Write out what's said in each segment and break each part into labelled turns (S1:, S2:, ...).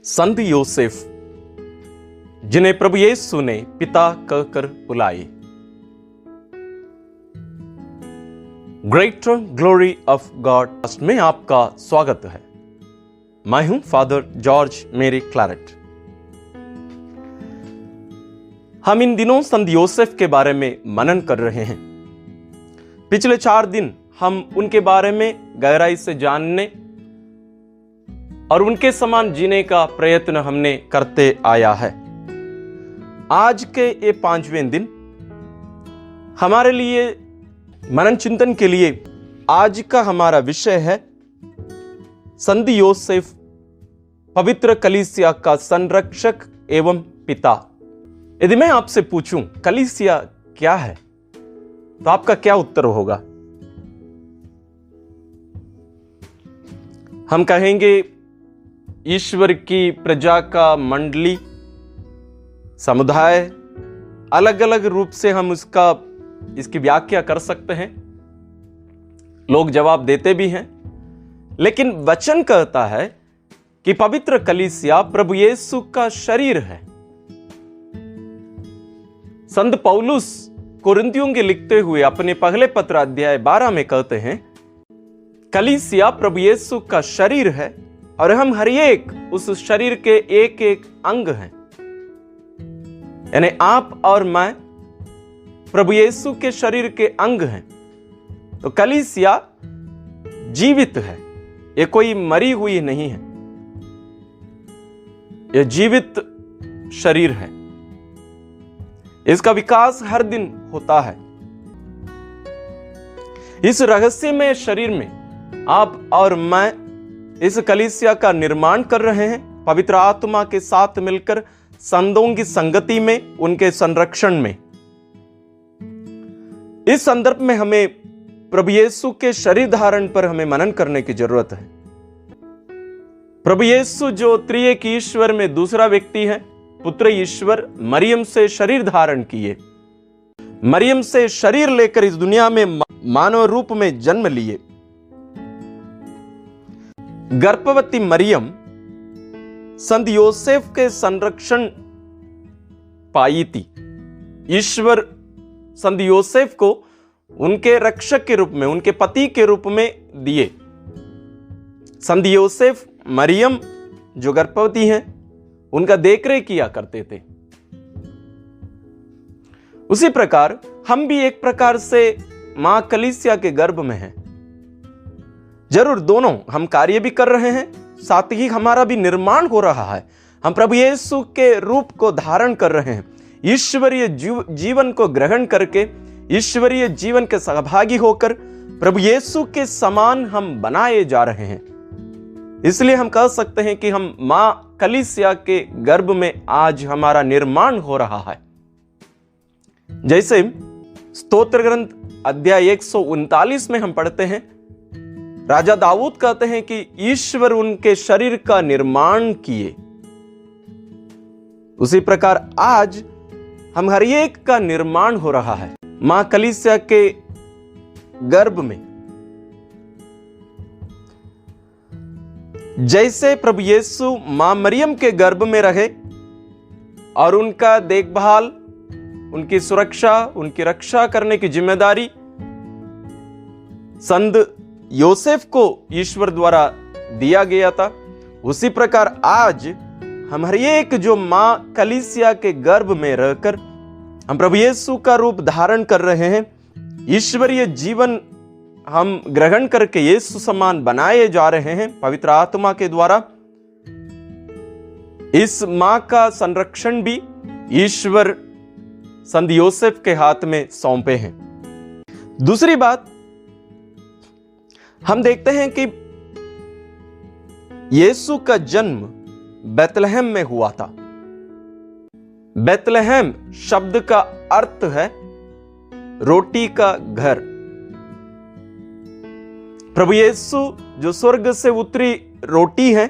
S1: संत योसेफ जिन्हें प्रभु यीशु ने पिता कहकर बुलाए। ग्रेटर ग्लोरी ऑफ गॉड में आपका स्वागत है। मैं हूं फादर जॉर्ज मेरी क्लैरेट। हम इन दिनों संत योसेफ के बारे में मनन कर रहे हैं। पिछले 4 दिन हम उनके बारे में गहराई से जानने और उनके समान जीने का प्रयत्न हमने करते आया है। आज के ये 5वें दिन हमारे लिए मनन चिंतन के लिए आज का हमारा विषय है संत योसेफ, पवित्र कलीसिया का संरक्षक एवं पिता। यदि मैं आपसे पूछूं कलीसिया क्या है तो आपका क्या उत्तर होगा? हम कहेंगे ईश्वर की प्रजा का मंडली, समुदाय। अलग अलग रूप से हम इसकी व्याख्या कर सकते हैं। लोग जवाब देते भी हैं, लेकिन वचन कहता है कि पवित्र कलीसिया प्रभु यीशु का शरीर है। संत पौलुस कोरिन्थियों के लिखते हुए अपने पहले पत्र अध्याय 12 में कहते हैं, कलीसिया प्रभु यीशु का शरीर है और हम हर एक उस शरीर के एक एक अंग हैं। यानी आप और मैं प्रभु यीशु के शरीर के अंग हैं। तो कलीसिया जीवित है, ये कोई मरी हुई नहीं है, यह जीवित शरीर है। इसका विकास हर दिन होता है। इस रहस्यमय शरीर में आप और मैं इस कलीसिया का निर्माण कर रहे हैं, पवित्र आत्मा के साथ मिलकर संतों की संगति में, उनके संरक्षण में। इस संदर्भ में हमें प्रभु यीशु के शरीर धारण पर हमें मनन करने की जरूरत है। प्रभु यीशु जो त्रिएक ईश्वर में दूसरा व्यक्ति है, पुत्र ईश्वर, मरियम से शरीर धारण किए, मरियम से शरीर लेकर इस दुनिया में मानव रूप में जन्म लिए। गर्भवती मरियम संत योसेफ के संरक्षण पाई थी। ईश्वर संत योसेफ को उनके रक्षक के रूप में, उनके पति के रूप में दिए। संत योसेफ मरियम जो गर्भवती हैं, उनका देखरेख किया करते थे। उसी प्रकार हम भी एक प्रकार से मां कलीसिया के गर्भ में हैं। जरूर दोनों हम कार्य भी कर रहे हैं, साथ ही हमारा भी निर्माण हो रहा है। हम प्रभु यीशु के रूप को धारण कर रहे हैं। ईश्वरीय जीवन को ग्रहण करके, ईश्वरीय जीवन के सहभागी होकर प्रभु यीशु के समान हम बनाए जा रहे हैं। इसलिए हम कह सकते हैं कि हम मां कलीसिया के गर्भ में आज हमारा निर्माण हो रहा है। जैसे स्तोत्र ग्रंथ अध्याय 139 में हम पढ़ते हैं, राजा दाऊद कहते हैं कि ईश्वर उनके शरीर का निर्माण किए। उसी प्रकार आज हम हर एक का निर्माण हो रहा है मां कलीसिया के गर्भ में। जैसे प्रभु यीशु मां मरियम के गर्भ में रहे और उनका देखभाल, उनकी सुरक्षा, उनकी रक्षा करने की जिम्मेदारी संत योसेफ को ईश्वर द्वारा दिया गया था, उसी प्रकार आज हम हर एक जो मां कलीसिया के गर्भ में रहकर हम प्रभु यीशु का रूप धारण कर रहे हैं, ईश्वरीय जीवन हम ग्रहण करके यीशु समान बनाए जा रहे हैं पवित्र आत्मा के द्वारा। इस मां का संरक्षण भी ईश्वर संत योसेफ के हाथ में सौंपे हैं। दूसरी बात हम देखते हैं कि यीशु का जन्म बेतलहम में हुआ था। बेतलहम शब्द का अर्थ है रोटी का घर। प्रभु यीशु जो स्वर्ग से उतरी रोटी है,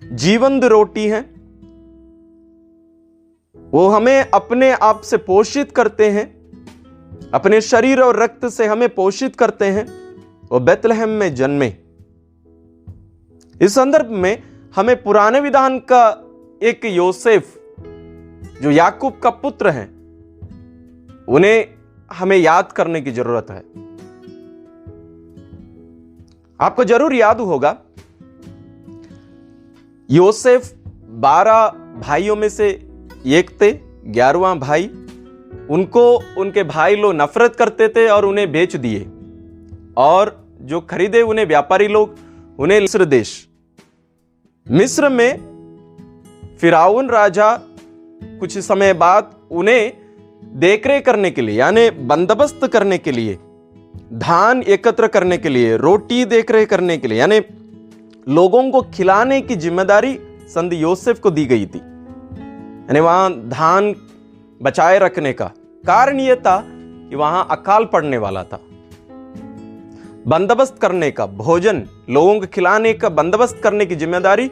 S1: जीवंत रोटी है, वो हमें अपने आप से पोषित करते हैं, अपने शरीर और रक्त से हमें पोषित करते हैं। वो बेतलहम में जन्मे। इस संदर्भ में हमें पुराने विधान का एक योसेफ जो याकूब का पुत्र हैं, उन्हें हमें याद करने की जरूरत है। आपको जरूर याद होगा, योसेफ 12 भाइयों में से एक थे, 11वां भाई। उनको उनके भाई लोग नफरत करते थे और उन्हें बेच दिए, और जो खरीदे उन्हें व्यापारी लोग उन्हें मिस्र में फिरौन राजा कुछ समय बाद उन्हें देखरेख करने के लिए, यानी बंदोबस्त करने के लिए, धान एकत्र करने के लिए, रोटी देखरेख करने के लिए, यानी लोगों को खिलाने की जिम्मेदारी संत योसेफ को दी गई थी। यानी वहां धान बचाए रखने का कारण यह था कि वहां अकाल पड़ने वाला था। बंदोबस्त करने का, भोजन लोगों को खिलाने का बंदोबस्त करने की जिम्मेदारी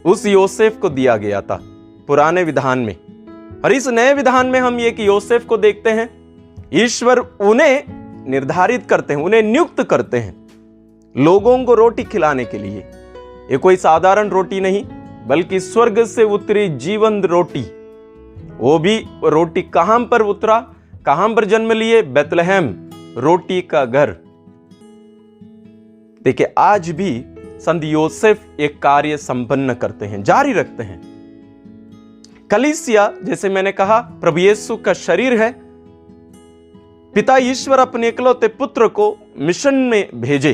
S1: उस योसेफ को दिया गया था पुराने विधान में। और इस नए विधान में हम एक योसेफ को देखते हैं। ईश्वर उन्हें निर्धारित करते हैं, उन्हें नियुक्त करते हैं लोगों को रोटी खिलाने के लिए। ये कोई साधारण रोटी नहीं, बल्कि स्वर्ग से उतरी जीवंत रोटी। वो भी रोटी कहां पर उतरा, कहां पर जन्म लिए? बेतलहम, रोटी का घर। देखिए, आज भी संत योसेफ एक कार्य संपन्न करते हैं, जारी रखते हैं। कलीसिया, जैसे मैंने कहा, प्रभु यीशु का शरीर है। पिता ईश्वर अपने इकलौते पुत्र को मिशन में भेजे,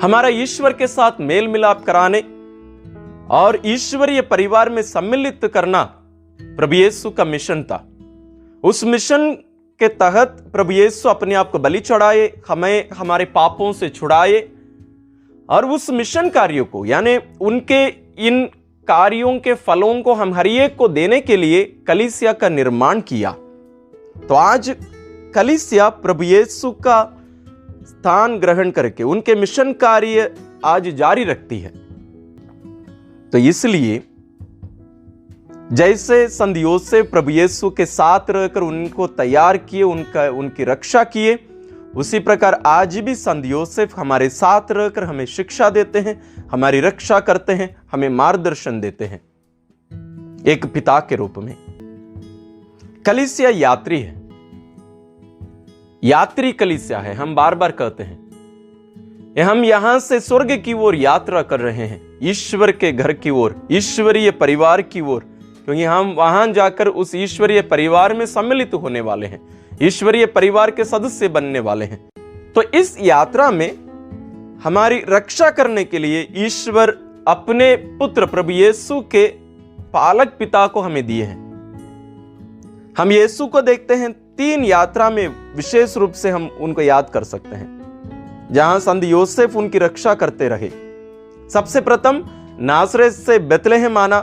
S1: हमारा ईश्वर के साथ मेल मिलाप कराने और ईश्वरीय परिवार में सम्मिलित करना प्रभु यीशु का मिशन था। उस मिशन के तहत प्रभु यीशु अपने आप को बलि चढ़ाए, हमें हमारे पापों से छुड़ाए, और उस मिशन कार्यों को, यानी उनके इन कार्यों के फलों को हम हर एक को देने के लिए कलीसिया का निर्माण किया। तो आज कलीसिया प्रभु यीशु का स्थान ग्रहण करके उनके मिशन कार्य आज जारी रखती है। तो इसलिए जैसे संत योसेफ प्रभु यीशु के साथ रहकर उनको तैयार किए, उनकी रक्षा किए, उसी प्रकार आज भी संत योसेफ हमारे साथ रहकर हमें शिक्षा देते हैं, हमारी रक्षा करते हैं, हमें मार्गदर्शन देते हैं एक पिता के रूप में। कलीसिया यात्री है, यात्री कलीसिया है। हम बार बार कहते हैं हम यहां से स्वर्ग की ओर यात्रा कर रहे हैं, ईश्वर के घर की ओर, ईश्वरीय परिवार की ओर, क्योंकि हम वहां जाकर उस ईश्वरीय परिवार में सम्मिलित होने वाले हैं, ईश्वरीय परिवार के सदस्य बनने वाले हैं। तो इस यात्रा में हमारी रक्षा करने के लिए ईश्वर अपने पुत्र प्रभु यीशु के पालक पिता को हमें दिए हैं। हम यीशु को देखते हैं 3 यात्रा में, विशेष रूप से हम उनको याद कर सकते हैं जहां संत योसेफ उनकी रक्षा करते रहे। सबसे प्रथम नासरेत से बेतलहम आना,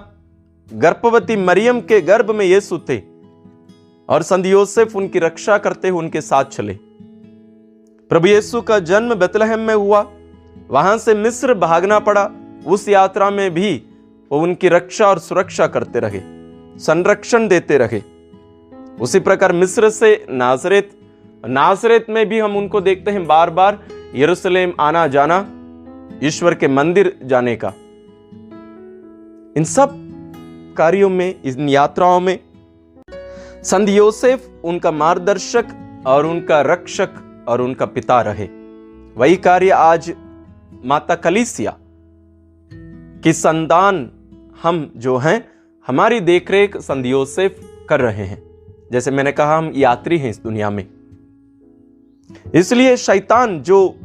S1: गर्भवती मरियम के गर्भ में यीशु थे और संत योसेफ उनकी रक्षा करते हुए उनके साथ चले। प्रभु यीशु का जन्म बेतलहम में हुआ, वहां से मिस्र भागना पड़ा। उस यात्रा में भी वो उनकी रक्षा और सुरक्षा करते रहे, संरक्षण देते रहे। उसी प्रकार मिस्र से नासरेत में भी हम उनको देखते हैं बार बार यरूशलेम आना जाना, ईश्वर के मंदिर जाने का। इन सब कार्यों में, इन यात्राओं में संत योसेफ उनका मार्गदर्शक और उनका रक्षक और उनका पिता रहे। वही कार्य आज माता कलीसिया की संतान हम जो हैं, हमारी देखरेख संत योसेफ कर रहे हैं। जैसे मैंने कहा, हम यात्री हैं इस दुनिया में। इसलिए शैतान जो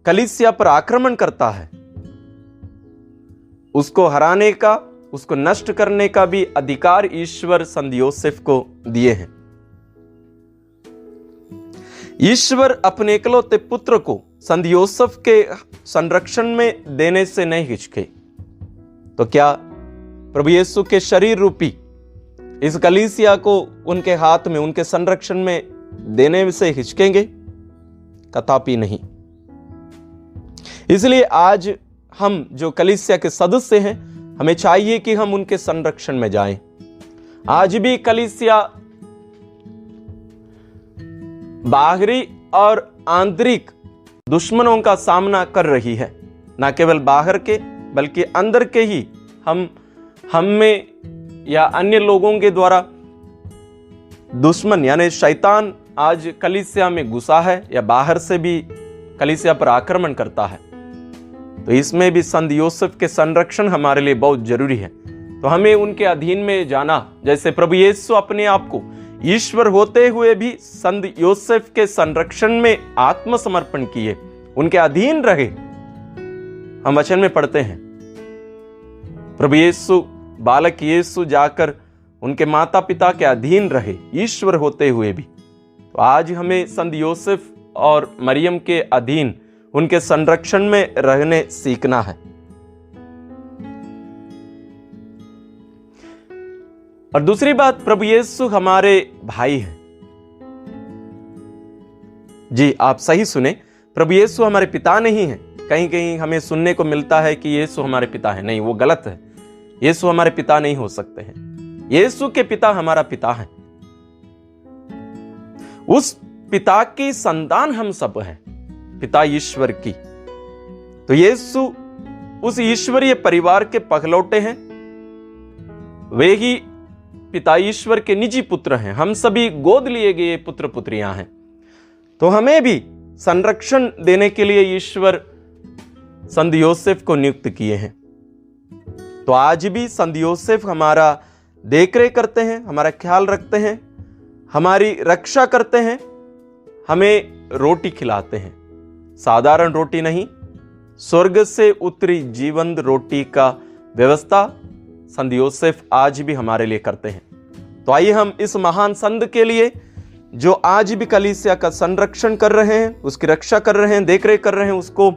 S1: कलीसिया पर आक्रमण करता है, उसको हराने का, उसको नष्ट करने का भी अधिकार ईश्वर संत योसेफ को दिए हैं। ईश्वर अपने इकलौते पुत्र को संत योसेफ के संरक्षण में देने से नहीं हिचके, तो क्या प्रभु यीशु के शरीर रूपी इस कलीसिया को उनके हाथ में, उनके संरक्षण में देने से हिचकेंगे? कदापि नहीं। इसलिए आज हम जो कलीसिया के सदस्य हैं, हमें चाहिए कि हम उनके संरक्षण में जाएं। आज भी कलीसिया बाहरी और आंतरिक दुश्मनों का सामना कर रही है, न केवल बाहर के बल्कि अंदर के ही हम में या अन्य लोगों के द्वारा दुश्मन यानी शैतान आज कलीसिया में घुसा है या बाहर से भी कलीसिया पर आक्रमण करता है, तो इसमें भी संत योसेफ के संरक्षण हमारे लिए बहुत जरूरी है। तो हमें उनके अधीन में जाना, जैसे प्रभु यीशु अपने आप को ईश्वर होते हुए भी संत योसेफ के संरक्षण में आत्मसमर्पण किए, उनके अधीन रहे। हम वचन में पढ़ते हैं प्रभु यीशु, बालक यीशु जाकर उनके माता पिता के अधीन रहे, ईश्वर होते हुए भी। तो आज हमें संत योसेफ और मरियम के अधीन, उनके संरक्षण में रहने सीखना है। और दूसरी बात, प्रभु यीशु हमारे भाई हैं। जी, आप सही सुने, प्रभु यीशु हमारे पिता नहीं हैं। कहीं कहीं हमें सुनने को मिलता है कि यीशु हमारे पिता है। नहीं, वो गलत है। यीशु हमारे पिता नहीं हो सकते हैं। यीशु के पिता हमारा पिता है। उस पिता की संतान हम सब हैं, पिता ईश्वर की। तो यीशु उस ईश्वरीय परिवार के पहलौटे हैं, वे ही पिता ईश्वर के निजी पुत्र हैं। हम सभी गोद लिए गए पुत्र पुत्रियां हैं। तो हमें भी संरक्षण देने के लिए ईश्वर संत योसेफ को नियुक्त किए हैं। तो आज भी संत योसेफ हमारा देखरेख करते हैं, हमारा ख्याल रखते हैं, हमारी रक्षा करते हैं, हमें रोटी खिलाते हैं। साधारण रोटी नहीं, स्वर्ग से उतरी जीवंत रोटी का व्यवस्था संत योसेफ आज भी हमारे लिए करते हैं। तो आइए हम इस महान संत के लिए, जो आज भी कलीसिया का संरक्षण कर रहे हैं, उसकी रक्षा कर रहे हैं, देखरेख कर रहे हैं, उसको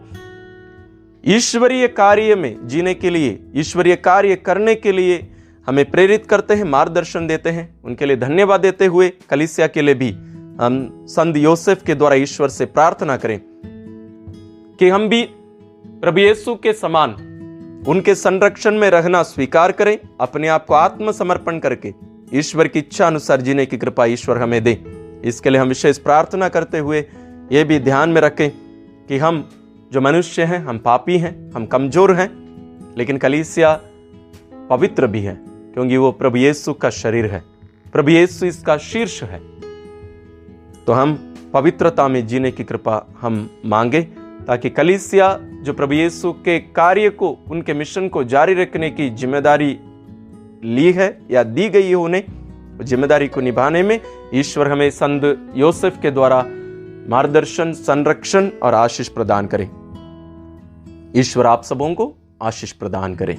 S1: ईश्वरीय कार्य में जीने के लिए, ईश्वरीय कार्य करने के लिए हमें प्रेरित करते हैं, मार्गदर्शन देते हैं। उनके लिए धन्यवाद देते हुए कलीसिया के लिए भी हम संत योसेफ के द्वारा ईश्वर से प्रार्थना करें कि हम भी प्रभु यीशु के समान उनके संरक्षण में रहना स्वीकार करें, अपने आप को आत्मसमर्पण करके ईश्वर की इच्छा अनुसार जीने की कृपा ईश्वर हमें दे। इसके लिए हम विशेष प्रार्थना करते हुए ये भी ध्यान में रखें कि हम जो मनुष्य हैं, हम पापी हैं, हम कमजोर हैं, लेकिन कलीसिया पवित्र भी है, क्योंकि वो प्रभु यीशु का शरीर है, प्रभु यीशु इसका शीर्ष है। तो हम पवित्रता में जीने की कृपा हम मांगे, ताकि कलीसिया जो प्रभु यीशु के कार्य को, उनके मिशन को जारी रखने की जिम्मेदारी ली है या दी गई है उन्हें, जिम्मेदारी को निभाने में ईश्वर हमें संत योसेफ के द्वारा मार्गदर्शन, संरक्षण और आशीष प्रदान करें। ईश्वर आप सबों को आशीष प्रदान करें।